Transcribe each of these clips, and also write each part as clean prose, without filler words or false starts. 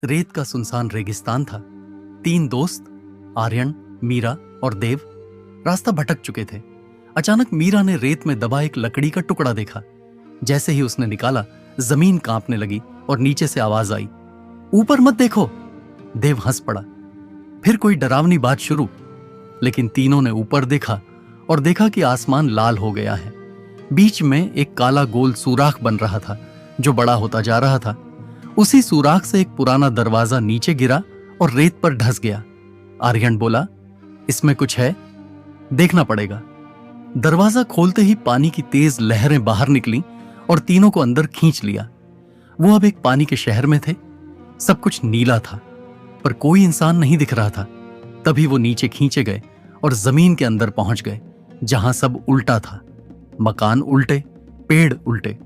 रेत का सुनसान रेगिस्तान था। 3 दोस्त आर्यन, मीरा और देव रास्ता भटक चुके थे। अचानक मीरा ने रेत में दबा एक लकड़ी का टुकड़ा देखा। जैसे ही उसने निकाला, जमीन कांपने लगी और नीचे से आवाज आई, ऊपर मत देखो। देव हंस पड़ा। फिर कोई डरावनी बात शुरू, लेकिन तीनों ने ऊपर देखा और देखा कि आसमान लाल हो गया है। बीच में एक काला गोल सुराख बन रहा था जो बड़ा होता जा रहा था। उसी सुराख से एक पुराना दरवाजा नीचे गिरा और रेत पर धंस गया। आर्यन बोला, इसमें कुछ है, देखना पड़ेगा। दरवाजा खोलते ही पानी की तेज लहरें बाहर निकली और तीनों को अंदर खींच लिया। वो अब एक पानी के शहर में थे। सब कुछ नीला था, पर कोई इंसान नहीं दिख रहा था। तभी वो नीचे खींचे गए और जमीन के अंदर पहुंच गए, जहां सब उल्टा था। मकान उल्टे, पेड़ उल्टे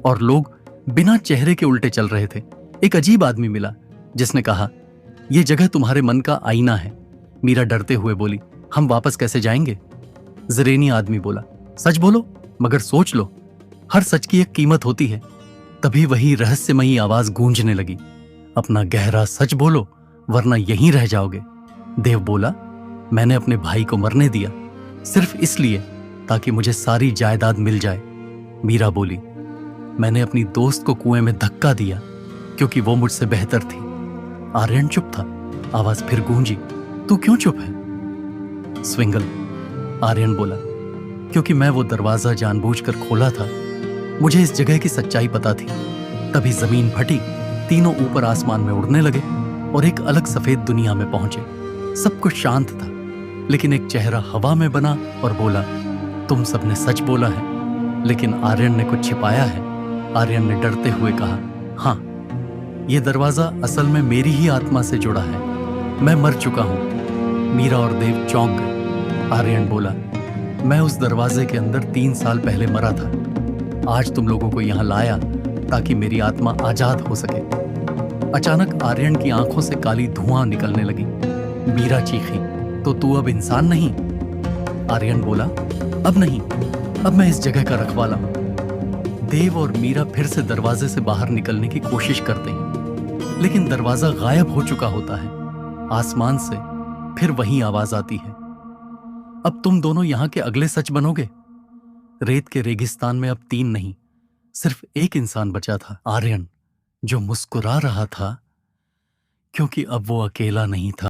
और लोग बिना चेहरे के उल्टे चल रहे थे। एक अजीब आदमी मिला जिसने कहा, यह जगह तुम्हारे मन का आईना है। मीरा डरते हुए बोली, हम वापस कैसे जाएंगे? जरेनी आदमी बोला, सच बोलो, मगर सोच लो, हर सच की एक कीमत होती है। तभी वही रहस्यमयी आवाज गूंजने लगी, अपना गहरा सच बोलो वरना यहीं रह जाओगे। देव बोला, मैंने अपने भाई को मरने दिया सिर्फ इसलिए ताकि मुझे सारी जायदाद मिल जाए। मीरा बोली, मैंने अपनी दोस्त को कुएं में धक्का दिया क्योंकि वो मुझसे बेहतर थी। आर्यन चुप था। आवाज फिर गूंजी, तू क्यों चुप है? स्विंगल, आर्यन बोला, क्योंकि मैं वो दरवाजा जानबूझकर खोला था। मुझे इस जगह की सच्चाई पता थी। तभी जमीन फटी, तीनों ऊपर आसमान में उड़ने लगे और एक अलग सफेद दुनिया में पहुंचे। सब कुछ शांत था, लेकिन एक चेहरा हवा में बना और बोला, तुम सबने सच बोला है, लेकिन आर्यन ने कुछ छिपाया है। आर्यन ने डरते हुए कहा, हाँ, यह दरवाजा असल में मेरी ही आत्मा से जुड़ा है। मैं मर चुका हूं। मीरा और देव चौंक गए। आर्यन बोला, मैं उस दरवाजे के अंदर 3 साल पहले मरा था। आज तुम लोगों को यहां लाया ताकि मेरी आत्मा आजाद हो सके। अचानक आर्यन की आंखों से काली धुआं निकलने लगी। मीरा चीखी, तो तू अब इंसान नहीं? आर्यन बोला, अब नहीं, अब मैं इस जगह का रखवाला हूं। देव और मीरा फिर से दरवाजे से बाहर निकलने की कोशिश करते हैं, लेकिन दरवाजा गायब हो चुका होता है। आसमान से फिर वही आवाज आती है, अब तुम दोनों यहां के अगले सच बनोगे। रेत के रेगिस्तान में अब 3 नहीं, सिर्फ एक इंसान बचा था, आर्यन, जो मुस्कुरा रहा था क्योंकि अब वो अकेला नहीं था।